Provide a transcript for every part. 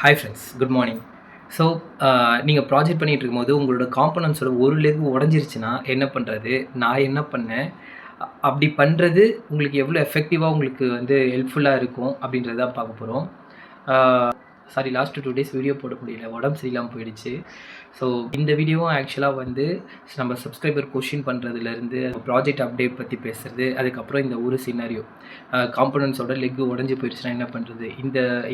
Hi friends, good morning. So நீங்கள் project பண்ணிகிட்டு இருக்கும்போது உங்களோட காம்பனன்ட்ஸோட ஒரு லெக் உடஞ்சிருச்சுன்னா என்ன பண்ணுறது? நான் என்ன பண்ணேன்? அப்படி பண்ணுறது உங்களுக்கு எவ்வளோ எஃபெக்டிவாக உங்களுக்கு வந்து ஹெல்ப்ஃபுல்லாக இருக்கும் அப்படின்றத தான் பார்க்க போகிறோம். சாரி, லாஸ்ட் 2 டேஸ் வீடியோ போட முடியல, உடம்பு சரியில்லாமல் போயிடுச்சு. ஸோ இந்த வீடியோவும் ஆக்சுவலாக வந்து நம்ம சப்ஸ்கிரைபர் கொஷின் பண்ணுறதுலேருந்து ப்ராஜெக்ட் அப்டேட் பற்றி பேசுகிறது, அதுக்கப்புறம் இந்த ஒரு சினாரியோ காம்பனன்ட்ஸோட லெக் உடஞ்சி போயிடுச்சுன்னா என்ன பண்ணுறது,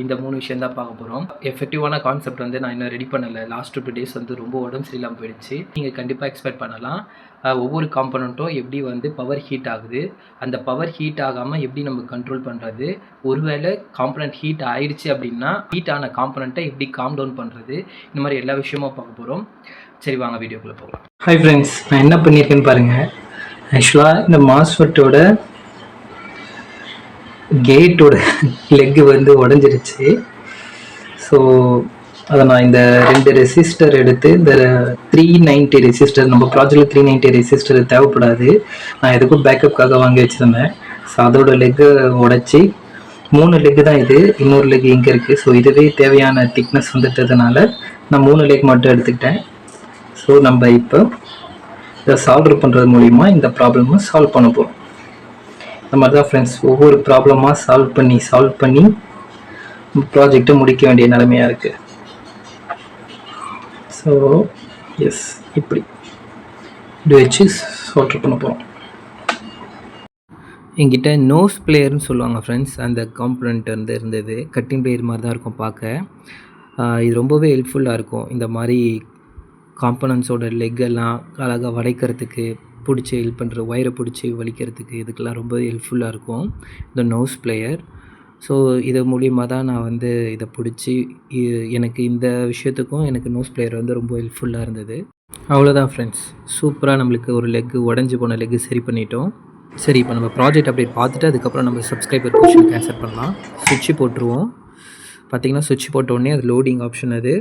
இந்த 3 விஷயம் தான் பார்க்க போகிறோம். எஃபெக்டிவான கான்செப்ட் வந்து நான் இன்னும் ரெடி பண்ணலை. லாஸ்ட் 2 டேஸ் வந்து ரொம்ப உடம்பு சரியில்லாமல் போயிடுச்சு. நீங்கள் கண்டிப்பாக எக்ஸ்பெக்ட் பண்ணலாம் ஒவ்வொரு காம்பனண்ட்டும் எப்படி வந்து பவர் ஹீட் ஆகுது, அந்த பவர் ஹீட் ஆகாமல் எப்படி நம்ம கண்ட்ரோல் பண்ணுறது, ஒருவேளை காம்பனண்ட் ஹீட் ஆயிடுச்சு அப்படின்னா ஹீட் ஆன காம்பனண்ட்டை எப்படி காம் டவுன் பண்ணுறது, இந்த மாதிரி எல்லா விஷயமும் பார்க்க போகிறோம். சரி, வாங்க வீடியோக்குள்ளே போகலாம். ஹாய் ஃப்ரெண்ட்ஸ், நான் என்ன பண்ணியிருக்கேன்னு பாருங்கள். ஆக்சுவலாக இந்த மாஸ்ஃபெட்டோட கேட்டோட லெக்கு வந்து உடஞ்சிருச்சு. ஸோ அதை நான் இந்த 2 ரெசிஸ்டர் எடுத்து, இந்த 390 ரெசிஸ்டர், நம்ம ப்ராஜெக்டில் 390 ரெசிஸ்டர் தேவைப்படாது, நான் எதுக்கும் பேக்கப்புக்காக வாங்கி வச்சுருந்தேன். ஸோ அதோட லெக்கை உடச்சி 3 லெக்கு தான் இது, இன்னொரு லெக் இங்கே இருக்குது. ஸோ இதுவே தேவையான திக்னஸ் வந்துட்டதுனால நான் 3 லெக் மட்டும் எடுத்துக்கிட்டேன். ஸோ நம்ம இப்போ இதை சால்வ் பண்ணுறது மூலிமா இந்த ப்ராப்ளமை சால்வ் பண்ண போகிறோம். இந்த மாதிரி தான் ஃப்ரெண்ட்ஸ், ஒவ்வொரு ப்ராப்ளமாக சால்வ் பண்ணி ப்ராஜெக்டை முடிக்க வேண்டிய நிலைமையாக இருக்குது. ஸோ எஸ், இப்படி இது வச்சு சால்வ் பண்ண போகிறோம். என்கிட்ட நோஸ் பிளேயர்னு சொல்லுவாங்க ஃப்ரெண்ட்ஸ், அந்த காம்பனண்ட் வந்து இருந்தது. கட்டிங் பிளேயர் மாதிரி தான் இருக்கும் பார்க்க. இது ரொம்பவே ஹெல்ப்ஃபுல்லாக இருக்கும். இந்த மாதிரி காம்பனன்ட்ஸோட லெக்கெல்லாம் அழகாக வளைக்கிறதுக்கு, பிடிச்சி ஹெல்ப் பண்ணுற ஒயரை பிடிச்சி வலிக்கிறதுக்கு, இதுக்கெல்லாம் ரொம்ப ஹெல்ப்ஃபுல்லாக இருக்கும் இந்த நோஸ் பிளேயர். ஸோ இது மூலியமாக தான் நான் வந்து இதை பிடிச்சி, எனக்கு இந்த விஷயத்துக்கும் எனக்கு நோஸ் பிளேயர் வந்து ரொம்ப ஹெல்ப்ஃபுல்லாக இருந்தது. அவ்வளோதான் ஃப்ரெண்ட்ஸ், சூப்பராக நம்மளுக்கு ஒரு லெக்கு, உடஞ்சி போன லெக்கு சரி பண்ணிட்டோம். சரி, இப்போ நம்ம ப்ராஜெக்ட் அப்டேட் பார்த்துட்டு அதுக்கப்புறம் நம்ம சப்ஸ்கிரைபர் கொஷின் கேன்சல் பண்ணலாம். சுவிட்சு போட்டுருவோம். பார்த்திங்கன்னா சுவிட்ச் போட்ட உடனே அது லோடிங் ஆப்ஷன். அது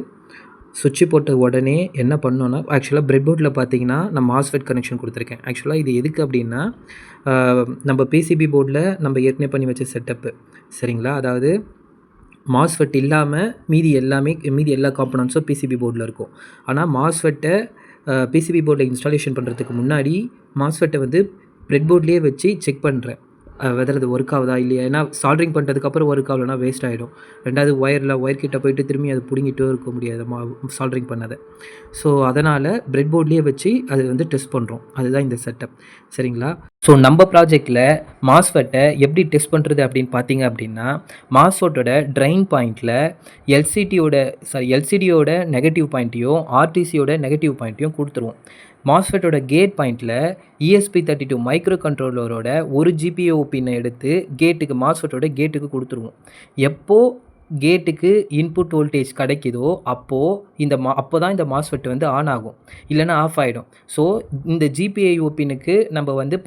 சுவிட்சு போட்ட உடனே என்ன பண்ணோன்னா, ஆக்சுவலாக பிரெட் போர்டில் பார்த்தீங்கன்னா நான் மாஸ்ஃபெட் கனெக்ஷன் கொடுத்துருக்கேன். ஆக்சுவலாக இது எதுக்கு அப்படின்னா, நம்ம பிசிபி போர்டில் நம்ம ஏற்கனவே பண்ணி வச்ச செட்டப்பு, சரிங்களா? அதாவது மாஸ்ஃபெட் இல்லாமல் மீதி எல்லா காம்பனன்ட்ஸும் பிசிபி போர்டில் இருக்கும். ஆனால் மாஸ்ஃபெட்டை பிசிபி போர்டில் இன்ஸ்டாலேஷன் பண்ணுறதுக்கு முன்னாடி மாஸ்ஃபெட்டை வந்து பிரெட் போர்ட்லேயே வச்சு செக் பண்ணுறேன் வெதர் அது ஒர்க் ஆகுதா இல்லையா. ஏன்னா சால்ட்ரிங் பண்ணுறதுக்கப்புறம் ஒர்க் ஆகலைன்னா வேஸ்ட் ஆகிடும். ரெண்டாவது ஒயர் கிட்ட போயிட்டு திரும்பி அதை பிடுங்கிட்டும் இருக்க முடியாது சால்ட்ரிங் பண்ணதை. ஸோ அதனால் பிரெட் போர்ட்லேயே வச்சு அது வந்து டெஸ்ட் பண்ணுறோம். அதுதான் இந்த செட்டப், சரிங்களா? ஸோ நம்ம ப்ராஜெக்டில் மாஸ்ஃபெட்டை எப்படி டெஸ்ட் பண்ணுறது அப்படின்னு பார்த்தீங்க அப்படின்னா, மாஸ்ஃபெட்டோட ட்ரைன் பாயிண்டில் எல்சிடியோட நெகட்டிவ் பாயிண்ட்டையும் ஆர்டிசியோட நெகட்டிவ் பாயிண்ட்டையும் கொடுத்துருவோம். மாஸ்ஃபெட்டோட கேட் பாயிண்டில் ESP32 மைக்ரோ கண்ட்ரோலரோட ஒரு GPIO பின்னை எடுத்து மாஸ்ஃபெட்டோட கேட்டுக்கு கொடுத்துருவோம். எப்போது கேட்டுக்கு இன்புட் வோல்டேஜ் கிடைக்குதோ அப்போ தான் இந்த மாஸ்ஃபெட் வந்து ஆன் ஆகும், இல்லைனா ஆஃப் ஆகிடும். ஸோ இந்த GPIO பின்னுக்கு நம்ம வந்து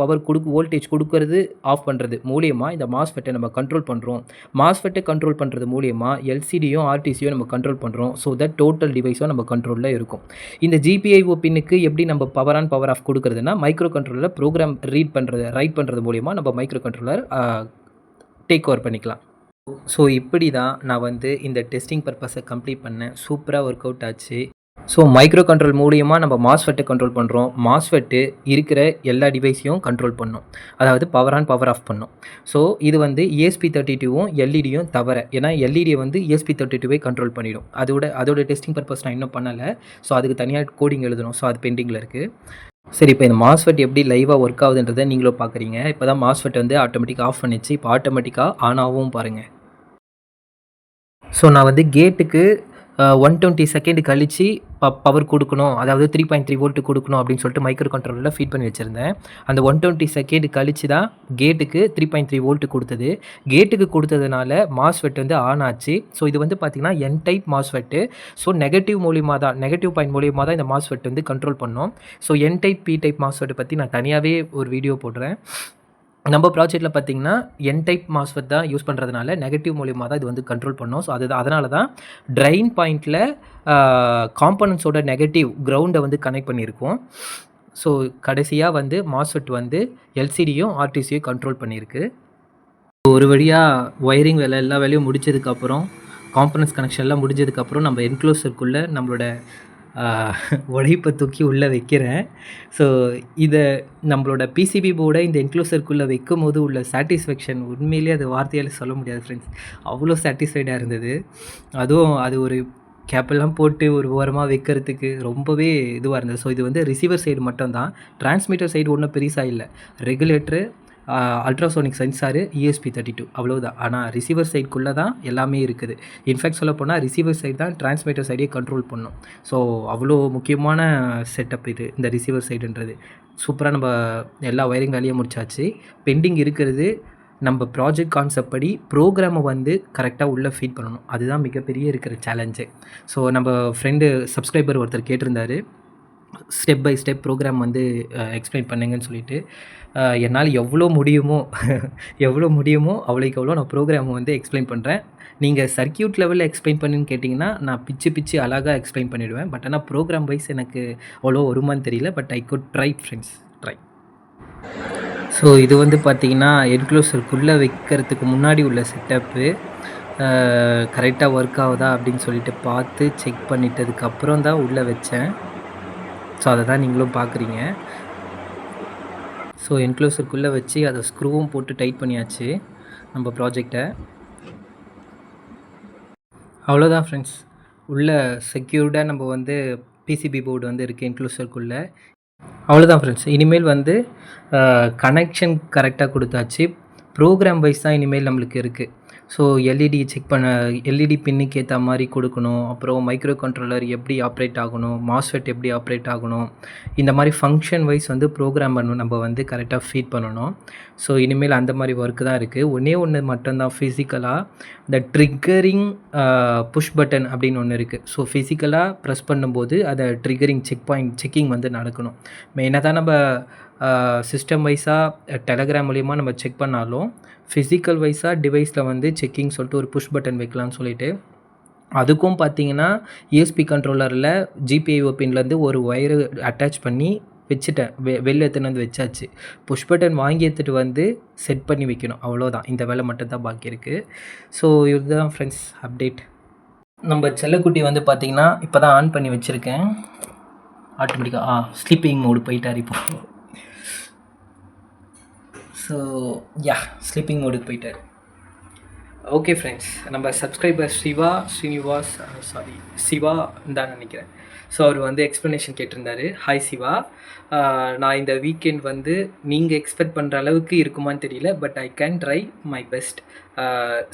வோல்டேஜ் கொடுக்கறது ஆஃப் பண்ணுறது மூலியமாக இந்த மாஸ்ஃபெட்டை நம்ம கண்ட்ரோல் பண்ணுறோம். மாஸ்ஃபெட்டை கண்ட்ரோல் பண்ணுறது மூலியமாக LCDயும் RTCயும் நம்ம கண்ட்ரோல் பண்ணுறோம். ஸோ தட் டோட்டல் டிவைஸும் நம்ம கண்ட்ரோலில் இருக்கும். இந்த GPIO பின்னுக்கு எப்படி நம்ம பவர் ஆன் பவர் ஆஃப் கொடுக்குறதுனா, மைக்ரோ கண்ட்ரோலர் ப்ரோக்ராம் ரைட் பண்ணுறது மூலியமாக நம்ம மைக்ரோ கண்ட்ரோலர் டேக் ஓவர் பண்ணிக்கலாம். ஸோ இப்படி தான் நான் வந்து இந்த டெஸ்டிங் பர்பஸை கம்ப்ளீட் பண்ணேன். சூப்பராக ஒர்க் அவுட் ஆச்சு. ஸோ மைக்ரோ கண்ட்ரோல் மூலியமாக நம்ம மாஸ்ஃபெட்டை கண்ட்ரோல் பண்ணுறோம். மாஸ்ஃபெட்டு இருக்கிற எல்லா டிவைஸையும் கண்ட்ரோல் பண்ணோம், அதாவது பவர் ஆன் பவர் ஆஃப் பண்ணோம். ஸோ இது வந்து ESP32வும் LEDயும் தவிர, ஏன்னா LEDயை வந்து ESP32வே கண்ட்ரோல் பண்ணிடும். அதோட டெஸ்டிங் பர்பஸ் நான் இன்னும் பண்ணலை. ஸோ அதுக்கு தனியாக கோடிங் எழுதணும். ஸோ அது பெண்டிங்கில் இருக்குது. சரி, இப்போ இந்த மாஸ்ஃபெட் எப்படி லைவாக ஒர்க் ஆகுதுன்றதை நீங்களும் பார்க்குறீங்க. இப்போ தான் மாஸ்ஃபெட் வந்து ஆட்டோமேட்டிக்காக ஆஃப் பண்ணிச்சு. இப்போ ஆட்டோமேட்டிக்காக ஆன் ஆகவும் பாருங்கள். ஸோ நான் வந்து கேட்டுக்கு 120 செகண்ட் கழித்து பவர் கொடுக்கணும், அதாவது 3.3 வோல்ட் கொடுக்கணும் அப்படின்னு சொல்லிட்டு மைக்ரோ கண்ட்ரோலரில் ஃபீட் பண்ணி வச்சுருந்தேன். அந்த 120 செகண்ட் கழித்து தான் கேட்டுக்கு 3.3 வோல்ட் கொடுத்தது. கேட்டுக்கு கொடுத்ததுனால மாஸ்ஃபெட் வந்து ஆன் ஆச்சு. ஸோ இது வந்து பார்த்திங்கன்னா N type MOSFET. So negative point மூலியமாக தான் இந்த மாஸ்ஃபெட் வந்து கண்ட்ரோல் பண்ணோம். So N type P type மாஸ்ஃபெட்டை பற்றி நான் தனியாகவே ஒரு வீடியோ போடுறேன். நம்ம ப்ராஜெக்ட்டில் பார்த்திங்கன்னா N டைப் மாஸ்ஃபெட் தான் யூஸ் பண்ணுறதுனால நெகட்டிவ் மூலியமாக தான் இது வந்து கண்ட்ரோல் பண்ணோம். ஸோ அதனால தான் ட்ரைன் பாயிண்டில் காம்பனன்ட்ஸோட நெகட்டிவ் கிரவுண்டை வந்து கனெக்ட் பண்ணியிருக்கோம். ஸோ கடைசியாக வந்து மாஸ்ஃபெட் வந்து LCDயும் RTCயும் கண்ட்ரோல் பண்ணியிருக்கு. ஒரு வழியாக ஒயரிங் எல்லா வேலையும் முடித்ததுக்கப்புறம் காம்பனன்ட்ஸ் கனெக்ஷன்லாம் முடிஞ்சதுக்கப்புறம் நம்ம என்க்ளோசருக்குள்ளே நம்மளோட உழைப்பை தூக்கி உள்ளே வைக்கிறேன். ஸோ இதை நம்மளோட பிசிபி போர்டை இந்த என்க்ளோசருக்குள்ளே வைக்கும்போது உள்ள சாட்டிஸ்ஃபேக்ஷன் உண்மையிலேயே அது வார்த்தையால் சொல்ல முடியாது ஃப்ரெண்ட்ஸ். அவ்வளோ சாட்டிஸ்ஃபைடாக இருந்தது. அதுவும் அது ஒரு கேப்பெல்லாம் போட்டு ஒரு ஓரமாக வைக்கிறதுக்கு ரொம்பவே இதுவாக இருந்தது. ஸோ இது வந்து ரிசீவர் சைடு மட்டும்தான். டிரான்ஸ்மிட்டர் சைடு ஒன்றும் பெருசாக இல்லை. ரெகுலேட்டரு, அல்ட்ராசோனிக் சென்சாரு, ESP32 அவ்வளோதான். ஆனால் ரிசீவர் சைடுக்குள்ளே தான் எல்லாமே இருக்குது. இன்ஃபேக்ட் சொல்லப்போனால் ரிசீவர் சைடு தான் டிரான்ஸ்மிட்டர் சைடே கண்ட்ரோல் பண்ணும். ஸோ அவ்வளோ முக்கியமான செட்டப் இது, இந்த ரிசீவர் சைடுன்றது. சூப்பராக நம்ம எல்லா ஒயரிங் வேலையும் முடிச்சாச்சு. பெண்டிங் இருக்கிறது நம்ம ப்ராஜெக்ட் கான்செப்ட் படி ப்ரோக்ராமை வந்து கரெக்டாக உள்ளே ஃபீட் பண்ணணும். அதுதான் மிகப்பெரிய இருக்கிற சேலஞ்சு. ஸோ நம்ம ஃப்ரெண்டு சப்ஸ்கிரைபர் ஒருத்தர் கேட்டிருந்தாரு, ஸ்டெப் பை ஸ்டெப் ப்ரோக்ராம் வந்து எக்ஸ்பிளைன் பண்ணுங்கன்னு சொல்லிட்டு. என்னால் எவ்வளோ முடியுமோ அவ்வளோக்கு எவ்வளோ நான் ப்ரோக்ராமை வந்து எக்ஸ்பிளைன் பண்ணுறேன். நீங்கள் சர்க்கியூட் லெவலில் எக்ஸ்பிளைன் பண்ணுன்னு கேட்டிங்கன்னா நான் பிச்சு அழகாக எக்ஸ்பிளைன் பண்ணிவிடுவேன். பட் ஆனால் ப்ரோக்ராம் வைஸ் எனக்கு அவ்வளோ வருமானு தெரியல. But I could try friends, try. So இது வந்து பார்த்திங்கன்னா என்க்ளோசருக்குள்ளே வைக்கிறதுக்கு முன்னாடி உள்ள செட்டப்பு. கரெக்டாக ஒர்க் ஆகுதா அப்படின்னு சொல்லிட்டு பார்த்து செக் பண்ணிட்டதுக்கப்புறம் தான் உள்ளே வச்சேன். ஸோ அதை தான் நீங்களும் பார்க்குறீங்க. ஸோ என்க்ளோசருக்குள்ளே வச்சு அதை ஸ்க்ரூவும் போட்டு டைட் பண்ணியாச்சு நம்ம ப்ராஜெக்டை. அவ்வளோதான் ஃப்ரெண்ட்ஸ். உள்ள செக்யூர்டாக நம்ம வந்து பிசிபி போர்டு வந்து இருக்குது என்க்ளோசருக்குள்ளே. அவ்வளோதான் ஃப்ரெண்ட்ஸ். இனிமேல் வந்து கனெக்ஷன் கரெக்டாக கொடுத்தாச்சு. ப்ரோக்ராம் வைஸ் தான் இனிமேல் நம்மளுக்கு இருக்குது. ஸோ எல்இடி செக் பண்ண, எல்இடி பின்னுக்கு ஏற்ற மாதிரி கொடுக்கணும். அப்புறம் மைக்ரோ கண்ட்ரோலர் எப்படி ஆப்ரேட் ஆகணும், மாஸ்ஃபெட் எப்படி ஆப்ரேட் ஆகணும், இந்த மாதிரி ஃபங்க்ஷன் வைஸ் வந்து ப்ரோக்ராம் நம்ம வந்து கரெக்டாக ஃபீட் பண்ணணும். ஸோ இனிமேல் அந்த மாதிரி ஒர்க்கு தான் இருக்குது. ஒன்று மட்டும்தான் ஃபிசிக்கலாக இந்த ட்ரிக்கரிங் புஷ் பட்டன் அப்படின்னு ஒன்று இருக்குது. ஸோ ஃபிசிக்கலாக ப்ரெஸ் பண்ணும்போது அதை ட்ரிகரிங் செக்கிங் வந்து நடக்கணும். மெயினாக தான் நம்ம சிஸ்டம் வைஸாக டெலகிராம் மூலிமா நம்ம செக் பண்ணாலும் ஃபிசிக்கல் வைஸாக டிவைஸில் வந்து செக்கிங் சொல்லிட்டு ஒரு புஷ் பட்டன் வைக்கலாம்னு சொல்லிட்டு, அதுக்கும் பார்த்தீங்கன்னா ESP கண்ட்ரோலரில் GPIO பின்லேருந்து ஒரு ஒயரு அட்டாச் பண்ணி வச்சுட்டேன். வெளில எடுத்துன்னு வந்து வச்சாச்சு. புஷ் பட்டன் வாங்கி எடுத்துகிட்டு வந்து செட் பண்ணி வைக்கணும். அவ்வளோதான். இந்த வேலை மட்டும்தான் பாக்கி இருக்குது. ஸோ இதுதான் ஃப்ரெண்ட்ஸ் அப்டேட். நம்ம செல்லக்குட்டி வந்து பார்த்திங்கன்னா இப்போ தான் ஆன் பண்ணி வச்சுருக்கேன். ஆட்டோமேட்டிக்காக ஸ்லீப்பிங் மோடு போயிட்டார் இப்போ. ஸோ ஸ்லீப்பிங் மோடுக்கு போயிட்டார். ஓகே ஃப்ரெண்ட்ஸ், நம்ம சப்ஸ்கிரைபர் சிவா தான் நினைக்கிறேன். ஸோ அவர் வந்து எக்ஸ்ப்ளனேஷன் கேட்டிருந்தாரு. ஹாய் சிவா, நான் இந்த வீக்கெண்ட் வந்து நீங்கள் எக்ஸ்பெக்ட் பண்ணுற அளவுக்கு இருக்குமான்னு தெரியல, but I can try my best.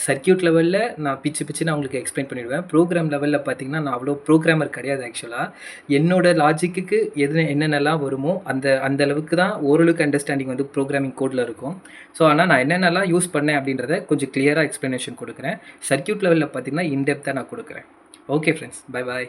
Circuit லெவலில் நான் பிச்சு நான் உங்களுக்கு எக்ஸ்பிளைன் பண்ணிடுவேன். ப்ரோக்ராம் லெவலில் பார்த்தீங்கன்னா நான் அவ்வளோ ப்ரோக்ராமர் கிடையாது. ஆக்சுவலாக என்னோடய லாஜிக்கு என்னென்னலாம் வருமோ அந்த அளவுக்கு தான் ஓரளவுக்கு அண்டர்ஸ்டாண்டிங் வந்து ப்ரோக்ராமிங் கோடில் இருக்கும். ஸோ ஆனால் நான் என்னென்னலாம் யூஸ் பண்ணேன் அப்படின்றத கொஞ்சம் கிளியராக எக்ஸ்ப்ளனேஷன் கொடுக்குறேன். சர்க்கியூட் லெவலில் பார்த்தீங்கன்னா இன்டெப்த்தாக நான் கொடுக்குறேன். Okay friends, bye bye.